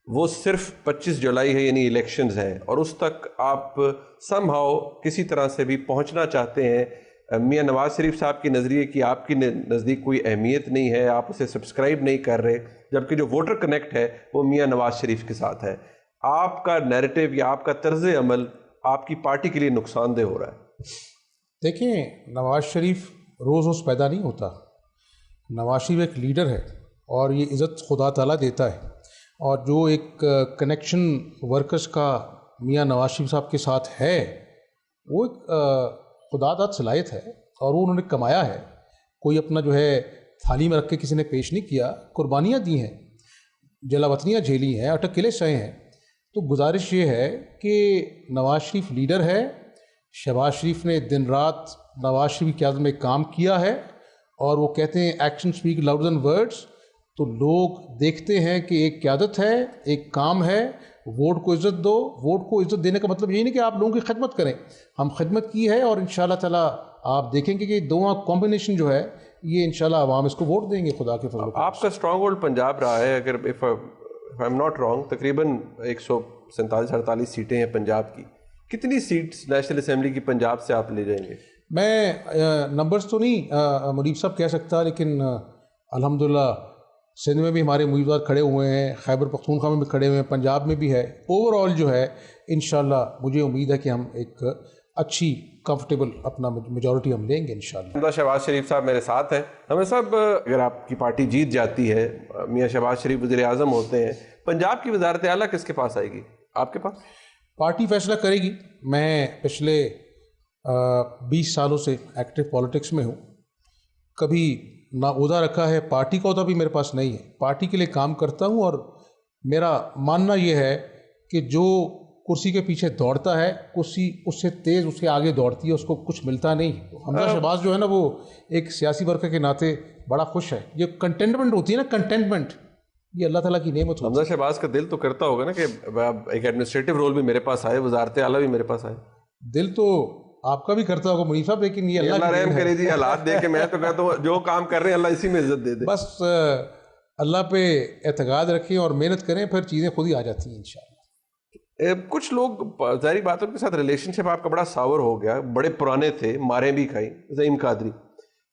وہ صرف 25 جولائی ہے، یعنی الیکشنز ہیں، اور اس تک آپ سم ہاؤ کسی طرح سے بھی پہنچنا چاہتے ہیں. میاں نواز شریف صاحب کے نظریے کی آپ کی نزدیک کوئی اہمیت نہیں ہے، آپ اسے سبسکرائب نہیں کر رہے، جبکہ جو ووٹر کنیکٹ ہے وہ میاں نواز شریف کے ساتھ ہے. آپ کا نیریٹو یا آپ کا طرز عمل آپ کی پارٹی کے لیے نقصان دہ ہو رہا ہے. دیکھیں، نواز شریف روز روز پیدا نہیں ہوتا. نواز شریف ایک لیڈر ہے اور یہ عزت خدا تعالیٰ دیتا ہے. اور جو ایک کنیکشن ورکرز کا میاں نواز شریف صاحب کے ساتھ ہے، وہ ایک خدا داد صلاحیت ہے، اور وہ انہوں نے کمایا ہے. کوئی اپنا جو ہے تھالی میں رکھ کے کسی نے پیش نہیں کیا، قربانیاں دی ہیں، جلا وطنیاں جھیلی ہیں، اٹک قلعے سہے ہیں. تو گزارش یہ ہے کہ نواز شریف لیڈر ہے، شہباز شریف نے دن رات نواز شریف کی قیادت میں کام کیا ہے، اور وہ کہتے ہیں action speak louder than words. تو لوگ دیکھتے ہیں کہ ایک قیادت ہے، ایک کام ہے، ووٹ کو عزت دو. ووٹ کو عزت دینے کا مطلب یہ نہیں کہ آپ لوگوں کی خدمت کریں. ہم خدمت کی ہے، اور انشاءاللہ تعالیٰ آپ دیکھیں گے کہ دونوں کمبینیشن جو ہے یہ انشاءاللہ عوام اس کو ووٹ دیں گے خدا کے فضل. آپ کا اسٹرانگ ہولڈ پنجاب رہا ہے، اگر if I'm not wrong تقریباً 147-48 سیٹیں ہیں پنجاب کی. کتنی سیٹس نیشنل اسمبلی کی پنجاب سے آپ لے جائیں گے؟ میں نمبرز تو نہیں منیب صاحب کہہ سکتا، لیکن الحمدللہ سندھ میں بھی ہمارے امیدوار کھڑے ہوئے ہیں، خیبر پختونخوا میں بھی کھڑے ہوئے ہیں، پنجاب میں بھی ہے. اوور آل جو ہے انشاءاللہ مجھے امید ہے کہ ہم ایک اچھی کمفرٹیبل اپنا میجورٹی ہم لیں گے انشاءاللہ. حمزہ شہباز شریف صاحب میرے ساتھ ہیں. حمزہ صاحب، اگر آپ کی پارٹی جیت جاتی ہے، میاں شہباز شریف وزیر اعظم ہوتے ہیں، پنجاب کی وزارت اعلیٰ کس کے پاس آئے گی؟ آپ کے پاس؟ پارٹی فیصلہ کرے گی. میں پچھلے 20 سالوں سے ایکٹیو پالیٹکس میں ہوں. کبھی نہ عہدہ رکھا ہے، پارٹی کا عہدہ بھی میرے پاس نہیں ہے. پارٹی کے لیے کام کرتا ہوں، اور میرا ماننا یہ ہے کہ جو کرسی کے پیچھے دوڑتا ہے، کرسی اس سے تیز اس کے آگے دوڑتی ہے، اس کو کچھ ملتا نہیں. حمزہ شہباز جو ہے نا، وہ ایک سیاسی ورکر کے ناطے بڑا خوش ہے. یہ کنٹینٹمنٹ ہوتی ہے نا، کنٹینٹمنٹ، یہ اللہ تعالیٰ کی نعمت ہوتی ہے. حمزہ شہباز کا دل تو کرتا ہوگا نا کہ ایک ایڈمنسٹریٹو رول بھی میرے پاس آئے، وزارت اعلیٰ بھی میرے پاس آئے. دل تو آپ کا بھی کرتا ہوگا منیب صاحب، لیکن یہ اللہ رحم کرے جی. حالات دیکھ کے میں تو کہتا ہوں جو کام کر رہے ہیں اللہ اسی میں عزت دے دے. بس اللہ پہ اعتقاد رکھیں اور محنت کریں، پھر چیزیں خود ہی آ جاتی ہیں انشاءاللہ. کچھ لوگ ظاہری باتوں کے ساتھ ریلیشن شپ آپ کا بڑا ساور ہو گیا، بڑے پرانے تھے، ماریں بھی کھائی. زعیم قادری،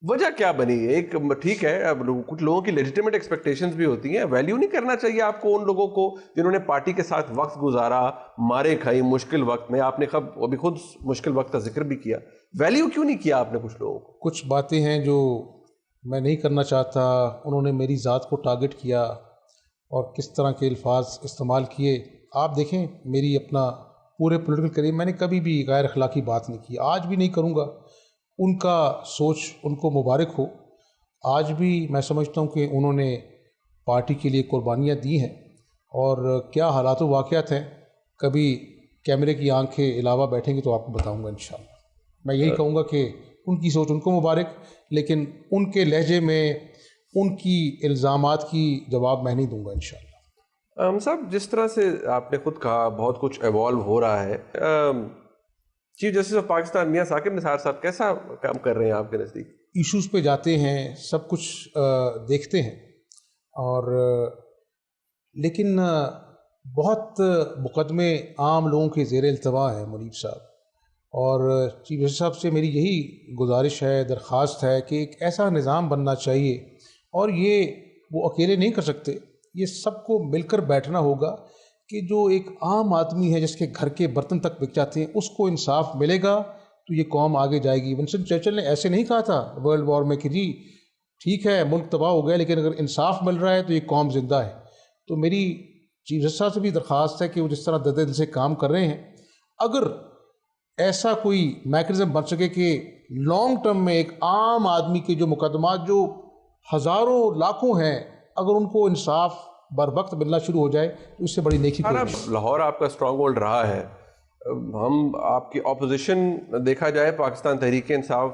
وجہ کیا بنی؟ ایک ٹھیک ہے، اب کچھ لوگوں کی لیجیٹیمیٹ ایکسپیکٹیشنز بھی ہوتی ہیں. ویلیو نہیں کرنا چاہیے آپ کو ان لوگوں کو جنہوں نے پارٹی کے ساتھ وقت گزارا، مارے کھائی مشکل وقت میں؟ آپ نے ابھی خود مشکل وقت کا ذکر بھی کیا. ویلیو کیوں نہیں کیا آپ نے کچھ لوگوں کو؟ کچھ باتیں ہیں جو میں نہیں کرنا چاہتا. انہوں نے میری ذات کو ٹارگٹ کیا اور کس طرح کے الفاظ استعمال کیے. آپ دیکھیں میری اپنا پورے پولیٹیکل کریئر میں نے کبھی بھی غیر اخلاقی بات نہیں کی، آج بھی نہیں کروں گا. ان کا سوچ ان کو مبارک ہو. آج بھی میں سمجھتا ہوں کہ انہوں نے پارٹی کے لیے قربانیاں دی ہیں، اور کیا حالات و واقعات ہیں کبھی کیمرے کی آنکھ کے علاوہ بیٹھیں گے تو آپ کو بتاؤں گا انشاءاللہ. میں یہی کہوں گا کہ ان کی سوچ ان کو مبارک، لیکن ان کے لہجے میں ان کی الزامات کی جواب میں نہیں دوں گا انشاءاللہ. ہم صاحب، جس طرح سے آپ نے خود کہا بہت کچھ ایوالو ہو رہا ہے. چیف جسٹس آف پاکستان میاں ثاقب نثار صاحب کیسا کام کر رہے ہیں آپ کے نزدیک؟ ایشوز پہ جاتے ہیں، سب کچھ دیکھتے ہیں، اور لیکن بہت مقدمے عام لوگوں کے زیر التوا ہیں منیب صاحب. اور چیف جسٹس صاحب سے میری یہی گزارش ہے، درخواست ہے کہ ایک ایسا نظام بننا چاہیے، اور یہ وہ اکیلے نہیں کر سکتے، یہ سب کو مل کر بیٹھنا ہوگا کہ جو ایک عام آدمی ہے جس کے گھر کے برتن تک بک جاتے ہیں، اس کو انصاف ملے گا تو یہ قوم آگے جائے گی. ونسٹن چرچل نے ایسے نہیں کہا تھا ورلڈ وار میں کہ جی ٹھیک ہے ملک تباہ ہو گیا، لیکن اگر انصاف مل رہا ہے تو یہ قوم زندہ ہے. تو میری چیف جسٹس صاحب سے بھی درخواست ہے کہ وہ جس طرح درد دل سے کام کر رہے ہیں، اگر ایسا کوئی میکنزم بن سکے کہ لانگ ٹرم میں ایک عام آدمی کے جو مقدمات جو ہزاروں لاکھوں ہیں، اگر ان کو انصاف بر وقت ملنا شروع ہو جائے تو اس سے بڑی نیکی کوئی نہیں. لاہور آپ کا اسٹرانگ ہولڈ رہا ہے. ہم آپ کی اپوزیشن دیکھا جائے پاکستان تحریک انصاف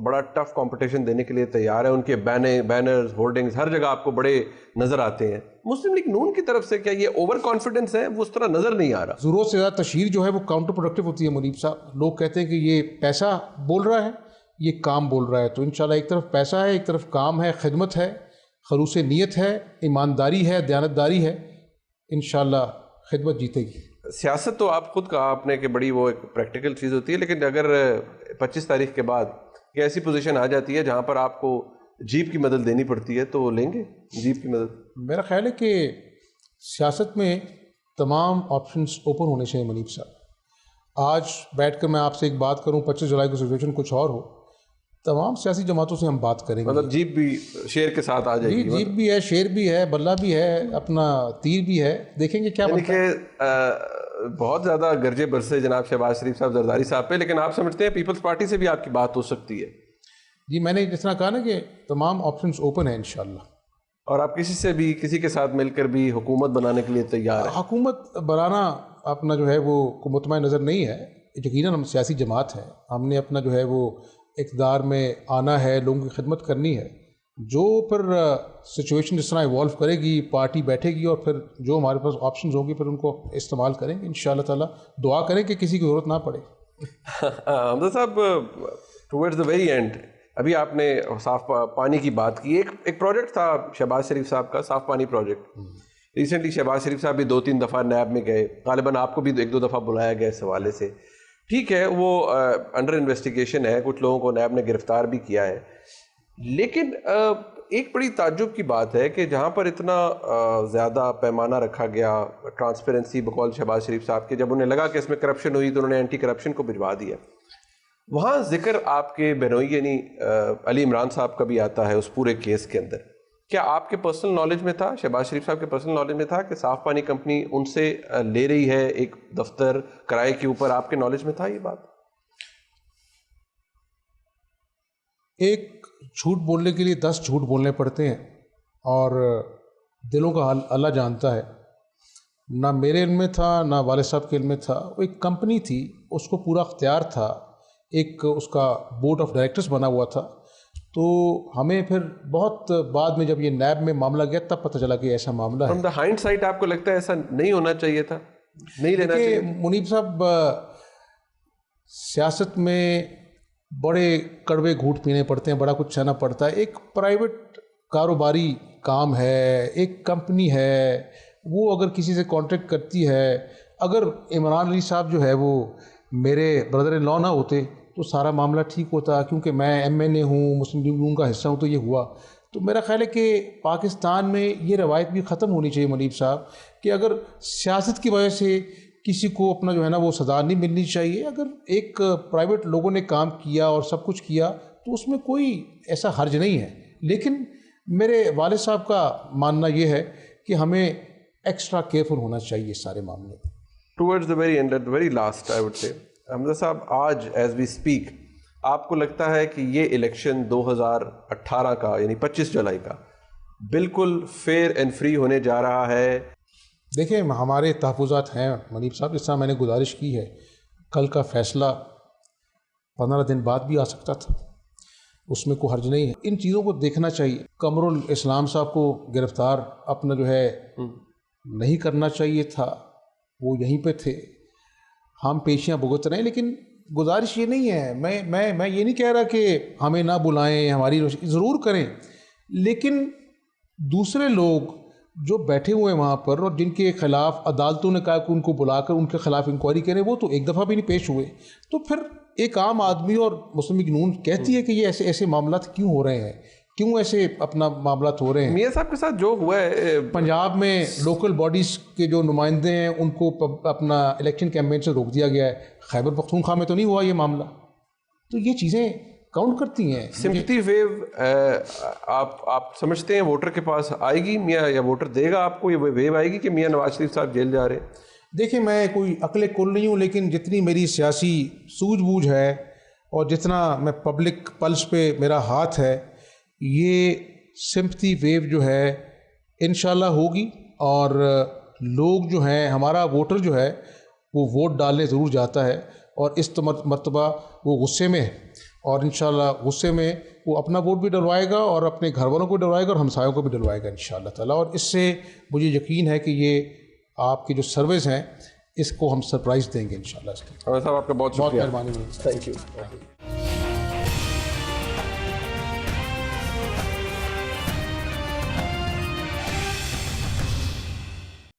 بڑا ٹف کمپٹیشن دینے کے لیے تیار ہے. ان کے بینرز، ہورڈنگز ہر جگہ آپ کو بڑے نظر آتے ہیں. مسلم لیگ نون کی طرف سے کیا یہ اوور کانفیڈنس ہے؟ وہ اس طرح نظر نہیں آ رہا. ضرورت سے زیادہ تشہیر جو ہے وہ کاؤنٹر پروڈکٹیو ہوتی ہے منیب صاحب. لوگ کہتے ہیں کہ یہ پیسہ بول رہا ہے، یہ کام بول رہا ہے. تو انشاءاللہ ایک طرف پیسہ ہے، ایک طرف کام ہے، خدمت ہے، خلوص نیت ہے، ایمانداری ہے، دیانتداری ہے. انشاءاللہ خدمت جیتے گی. سیاست تو آپ خود کہا آپ نے کہ بڑی وہ ایک پریکٹیکل چیز ہوتی ہے، لیکن اگر 25 تاریخ کے بعد کہ ایسی پوزیشن آ جاتی ہے جہاں پر آپ کو جیپ کی مدد دینی پڑتی ہے تو لیں گے جیپ کی مدد؟ میرا خیال ہے کہ سیاست میں تمام آپشنز اوپن ہونے چاہیے منیب صاحب. آج بیٹھ کر میں آپ سے ایک بات کروں، 25 جولائی کو سچویشن کچھ اور ہو، تمام سیاسی جماعتوں سے ہم بات کریں گے. مطلب جیپ بھی شیر کے ساتھ آ جائے گی؟ جیپ بھی ہے، شیر بھی ہے، بلہ بھی ہے، اپنا تیر بھی ہے. دیکھیں گے کیا بنتا ہے. بہت زیادہ گرجے برسے جناب شہباز شریف صاحب زرداری صاحب پہ، لیکن آپ سمجھتے ہیں پیپلز پارٹی سے بھی آپ کی بات ہو سکتی ہے؟ جی میں نے جس طرح کہا نا کہ تمام آپشنز اوپن ہیں انشاءاللہ. اور آپ کسی سے بھی کسی کے ساتھ مل کر بھی حکومت بنانے کے لیے تیار ہیں؟ حکومت بنانا اپنا جو ہے وہ مطمئن نظر نہیں ہے. یقیناً ہم سیاسی جماعت ہیں، ہم نے اپنا جو ہے وہ اقتدار میں آنا ہے، لوگوں کی خدمت کرنی ہے. جو پھر سچویشن جس طرح ایوالو کرے گی، پارٹی بیٹھے گی اور پھر جو ہمارے پاس آپشنز ہوں گی پھر ان کو استعمال کریں گے انشاءاللہ تعالیٰ. دعا کریں کہ کسی کی ضرورت نہ پڑے. حمزہ صاحب، ٹورڈز دا ویری اینڈ ابھی آپ نے صاف پانی کی بات کی. ایک پروجیکٹ تھا شہباز شریف صاحب کا، صاف پانی پروجیکٹ. ریسنٹلی شہباز شریف صاحب بھی 2-3 دفعہ نیب میں گئے، غالباً آپ کو بھی 1-2 دفعہ بلایا گیا اس حوالے سے. ٹھیک ہے وہ انڈر انویسٹیگیشن ہے, کچھ لوگوں کو نیب نے گرفتار بھی کیا ہے, لیکن ایک بڑی تعجب کی بات ہے کہ جہاں پر اتنا زیادہ پیمانہ رکھا گیا ٹرانسپیرنسی بقول شہباز شریف صاحب کے, جب انہیں لگا کہ اس میں کرپشن ہوئی تو انہوں نے اینٹی کرپشن کو بھجوا دیا, وہاں ذکر آپ کے بہنوئی یعنی علی عمران صاحب کا بھی آتا ہے اس پورے کیس کے اندر. کیا آپ کے پرسنل نالج میں تھا, شہباز شریف صاحب کے پرسنل نالج میں تھا کہ صاف پانی کمپنی ان سے لے رہی ہے ایک دفتر کرائے کے اوپر؟ آپ کے نالج میں تھا یہ بات؟ ایک جھوٹ بولنے کے لیے 10 جھوٹ بولنے پڑتے ہیں, اور دلوں کا حال اللہ جانتا ہے. نہ میرے علم میں تھا نہ والد صاحب کے علم میں تھا. وہ ایک کمپنی تھی, اس کو پورا اختیار تھا, ایک اس کا بورڈ آف ڈائریکٹرز بنا ہوا تھا. تو ہمیں پھر بہت بعد میں جب یہ نیب میں معاملہ گیا تب پتہ چلا کہ ایسا معاملہ ہے. فرام دا ہائنڈ سائٹ آپ کو لگتا ہے ایسا نہیں ہونا چاہیے تھا, نہیں لینا چاہیے؟ منیب صاحب, سیاست میں بڑے کڑوے گھونٹ پینے پڑتے ہیں, بڑا کچھ سہنا پڑتا ہے. ایک پرائیویٹ کاروباری کام ہے, ایک کمپنی ہے, وہ اگر کسی سے کانٹریکٹ کرتی ہے, اگر عمران علی صاحب جو ہے وہ میرے بردر ان لا نہ ہوتے تو سارا معاملہ ٹھیک ہوتا, کیونکہ میں MNA ہوں, مسلم لیگ نون کا حصہ ہوں, تو یہ ہوا. تو میرا خیال ہے کہ پاکستان میں یہ روایت بھی ختم ہونی چاہیے منیب صاحب, کہ اگر سیاست کی وجہ سے کسی کو اپنا جو ہے نا وہ سزا نہیں ملنی چاہیے. اگر ایک پرائیویٹ لوگوں نے کام کیا اور سب کچھ کیا تو اس میں کوئی ایسا حرج نہیں ہے. لیکن میرے والد صاحب کا ماننا یہ ہے کہ ہمیں ایکسٹرا کیئرفل ہونا چاہیے سارے معاملے. Towards the very end, very last I would say, Hamza صاحب آج ایز وی اسپیک آپ کو لگتا ہے کہ یہ الیکشن 2018 کا یعنی 25 جولائی کا بالکل فیئر اینڈ فری ہونے جا رہا ہے؟ دیکھیں ہمارے تحفظات ہیں منیب صاحب, اس طرح میں نے گزارش کی ہے, کل کا فیصلہ 15 دن بعد بھی آ سکتا تھا, اس میں کوئی حرج نہیں ہے. ان چیزوں کو دیکھنا چاہیے. قمر الاسلام صاحب کو گرفتار اپنا جو ہے نہیں کرنا چاہیے تھا, وہ یہیں پہ تھے, ہم پیشیاں بھگت رہے ہیں. لیکن گزارش یہ نہیں ہے, میں یہ نہیں کہہ رہا کہ ہمیں نہ بلائیں, ہماری ضرور کریں, لیکن دوسرے لوگ جو بیٹھے ہوئے ہیں وہاں پر اور جن کے خلاف عدالتوں نے کہا کہ ان کو بلا کر ان کے خلاف انکوائری کریں, وہ تو ایک دفعہ بھی نہیں پیش ہوئے. تو پھر ایک عام آدمی اور مسلم لیگ نون کہتی ہے کہ یہ ایسے معاملات کیوں ہو رہے ہیں, کیوں ایسے اپنا معاملات ہو رہے ہیں. میاں صاحب کے ساتھ جو ہوا ہے پنجاب میں لوکل باڈیز کے جو نمائندے ہیں ان کو اپنا الیکشن کیمپین سے روک دیا گیا ہے. خیبر پختونخوا میں تو نہیں ہوا یہ معاملہ. تو یہ چیزیں کاؤنٹ کرتی ہیں. سمپتھی ویو آپ سمجھتے ہیں ووٹر کے پاس آئے گی میاں, یا ووٹر دے گا آپ کو یہ ویو آئے گی کہ میاں نواز شریف صاحب جیل جا رہے ہیں؟ دیکھیں میں کوئی عقل کل نہیں ہوں, لیکن جتنی میری سیاسی سوجھ بوجھ ہے اور جتنا میں پبلک پلس پہ میرا ہاتھ ہے, یہ سمپتھی ویو جو ہے انشاءاللہ ہوگی. اور لوگ جو ہیں, ہمارا ووٹر جو ہے وہ ووٹ ڈالنے ضرور جاتا ہے, اور اس مرتبہ وہ غصے میں ہے, اور انشاءاللہ غصے میں وہ اپنا ووٹ بھی ڈلوائے گا اور اپنے گھر والوں کو ڈلوائے گا اور ہمسایوں کو بھی ڈلوائے گا انشاءاللہ تعالیٰ. اور اس سے مجھے یقین ہے کہ یہ آپ کی جو سروس ہیں اس کو ہم سرپرائز دیں گے انشاءاللہ. صاحب آپ کا بہت مہربانی. Thank you.